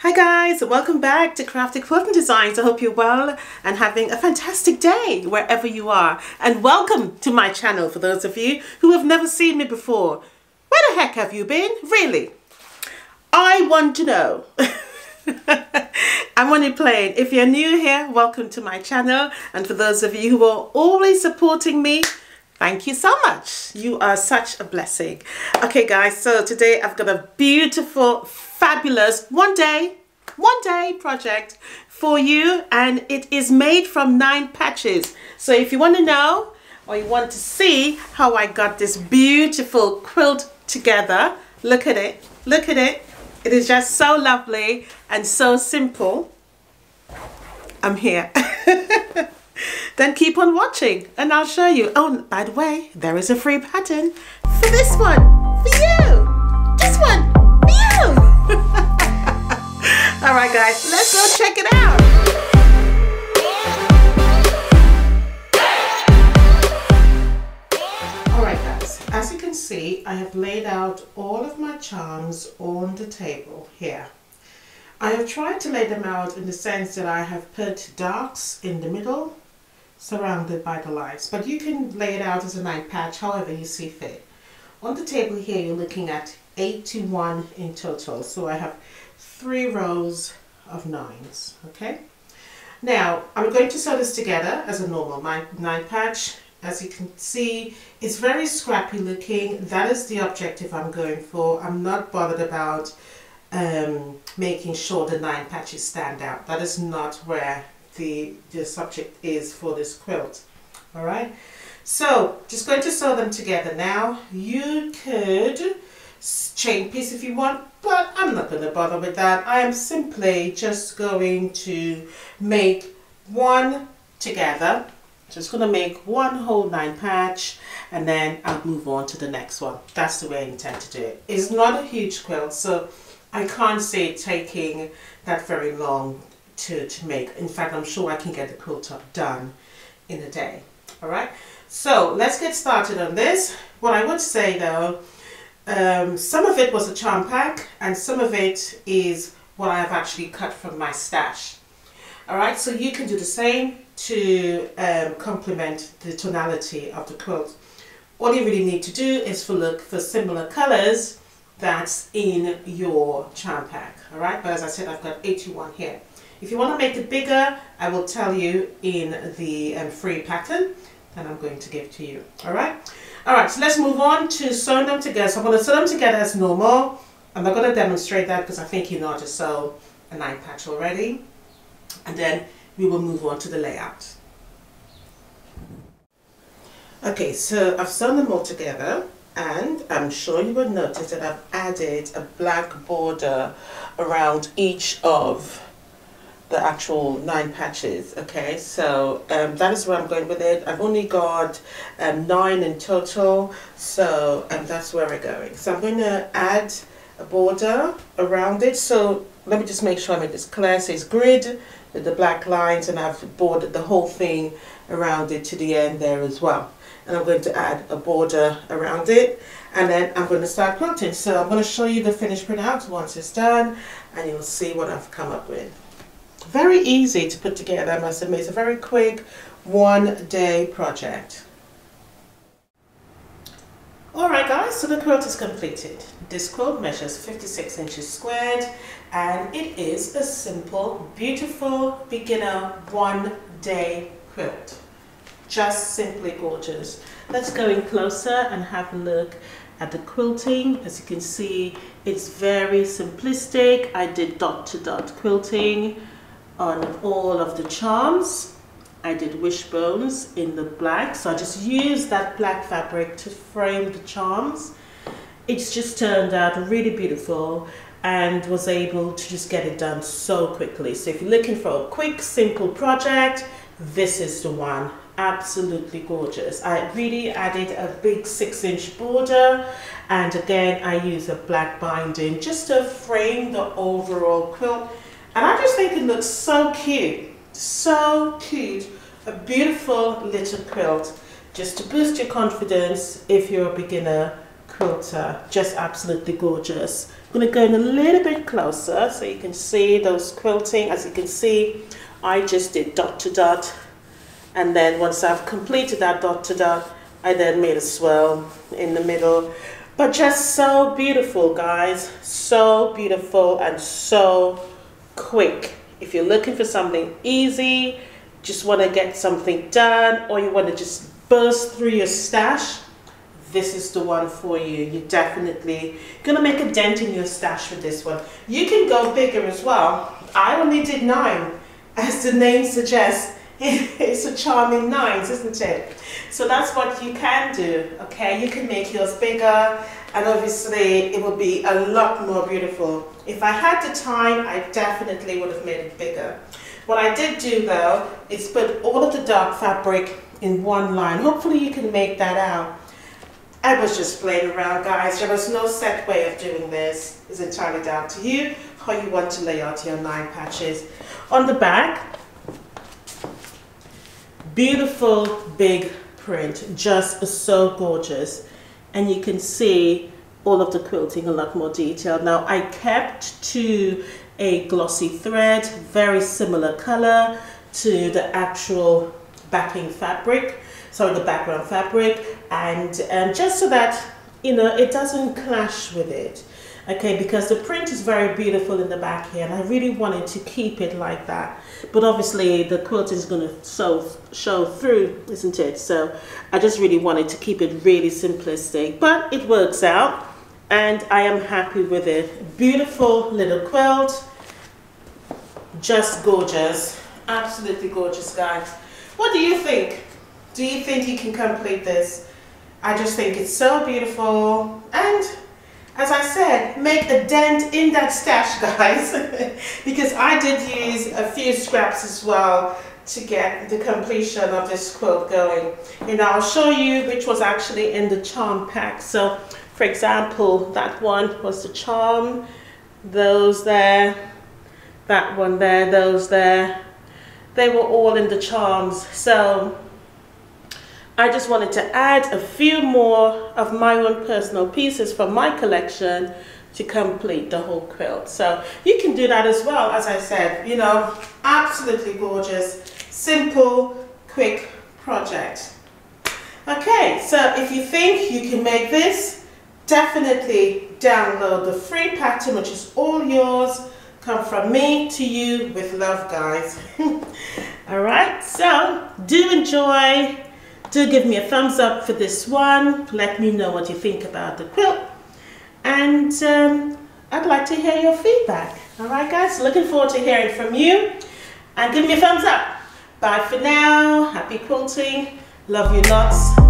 Hi guys, welcome back to Crafty Quilting Designs. I hope you're well and having a fantastic day wherever you are. And welcome to my channel for those of you who have never seen me before. Where the heck have you been? Really? I want to know. I'm only playing. If you're new here, welcome to my channel. And for those of you who are always supporting me, thank you so much. You are such a blessing. Okay guys, so today I've got a beautiful, fabulous one day project for you, and it is made from 9 patches. So if you want to know or you want to see how I got this beautiful quilt together, look at it, look at it. It is just so lovely and so simple. I'm here. Then keep on watching and I'll show you. Oh, by the way, there is a free pattern for this one, for you. This one, for you. All right, guys, let's go check it out. All right, guys, as you can see, I have laid out all of my charms on the table here. I have tried to lay them out in the sense that I have put darks in the middle, surrounded by the lights, but you can lay it out as a 9 patch however you see fit. On the table here you're looking at 81 in total, so I have 3 rows of 9s. Okay, now I'm going to sew this together as a normal 9 patch. As you can see, it's very scrappy looking. That is the objective I'm going for. I'm not bothered about making sure the 9 patches stand out. That is not where the subject is for this quilt. All right, so just going to sew them together now. You could chain piece if you want, but I'm not going to bother with that. I am simply just going to make one together. Just going to make one whole 9 patch and then I'll move on to the next one. That's the way I intend to do it. It's not a huge quilt, so I can't see it taking that very long to make. In fact, I'm sure I can get the quilt up done in a day. All right, so let's get started on this. What I would say though, some of it was a charm pack and some of it is what I have actually cut from my stash. All right, so you can do the same to complement the tonality of the quilt. All you really need to do is look for similar colors that's in your charm pack. All right, but as I said, I've got 81 here. If you want to make it bigger, I will tell you in the free pattern that I'm going to give to you. All right, so let's move on to sewing them together. So I'm going to sew them together as normal. I'm not going to demonstrate that because I think you know how to sew a 9 patch already. And then we will move on to the layout. Okay, so I've sewn them all together and I'm sure you will notice that I've added a black border around each of the actual 9 patches. Okay, so that is where I'm going with it. I've only got 9 in total, so that's where we're going. So I'm going to add a border around it. So let me just make sure I make this clear. So it's grid with the black lines and I've bordered the whole thing around it to the end there as well. And I'm going to add a border around it and then I'm going to start quilting. So I'm going to show you the finished printout once it's done and you'll see what I've come up with. Very easy to put together, I must admit. It's a very quick 1 day project. Alright guys, so the quilt is completed. This quilt measures 56 inches squared and it is a simple, beautiful, beginner 1 day quilt. Just simply gorgeous. Let's go in closer and have a look at the quilting. As you can see, it's very simplistic. I did dot to dot quilting on all of the charms. I did wishbones in the black, so I just used that black fabric to frame the charms. It's just turned out really beautiful and was able to just get it done so quickly. So if you're looking for a quick, simple project, this is the one. Absolutely gorgeous. I really added a big 6-inch border and again I use a black binding just to frame the overall quilt. And I just think it looks so cute, so cute. A beautiful little quilt just to boost your confidence if you're a beginner quilter. Just absolutely gorgeous. I'm going to go in a little bit closer so you can see those quilting. As you can see, I just did dot to dot, and then once I've completed that dot to dot, I then made a swirl in the middle. But just so beautiful, guys, so beautiful and so quick. If you're looking for something easy, just want to get something done, or you want to just burst through your stash, this is the one for you. You're definitely gonna make a dent in your stash with this one. You can go bigger as well. I only did 9, as the name suggests. It's a charming 9s, isn't it? So that's what you can do, okay? You can make yours bigger, and obviously it will be a lot more beautiful. If I had the time, I definitely would have made it bigger. What I did do though is put all of the dark fabric in one line. Hopefully you can make that out. I was just playing around, guys. There was no set way of doing this. It's entirely down to you how you want to lay out your 9 patches. On the back, beautiful big print, just so gorgeous, and you can see all of the quilting a lot more detailed. Now I kept to a glossy thread, very similar color to the actual backing fabric, sorry, the background fabric, and just so that, you know, it doesn't clash with it, okay, because the print is very beautiful in the back here, and I really wanted to keep it like that. But obviously the quilt is going to show through, isn't it? So I just really wanted to keep it really simplistic, but it works out, and I am happy with it. Beautiful little quilt, just gorgeous, absolutely gorgeous, guys. What do you think? Do you think you can complete this? I just think it's so beautiful, and as I said, make a dent in that stash, guys, because I did use a few scraps as well to get the completion of this quilt going. And I'll show you which was actually in the charm pack. So for example, that one was the charm, those there, that one there, those there, they were all in the charms. So I just wanted to add a few more of my own personal pieces from my collection to complete the whole quilt. So you can do that as well. As I said, you know, absolutely gorgeous, simple, quick project. Okay, so if you think you can make this, definitely download the free pattern, which is all yours. Come from me to you with love, guys. All right, so do enjoy. Do give me a thumbs up for this one. Let me know what you think about the quilt. And I'd like to hear your feedback. All right, guys, looking forward to hearing from you. And give me a thumbs up. Bye for now. Happy quilting. Love you lots.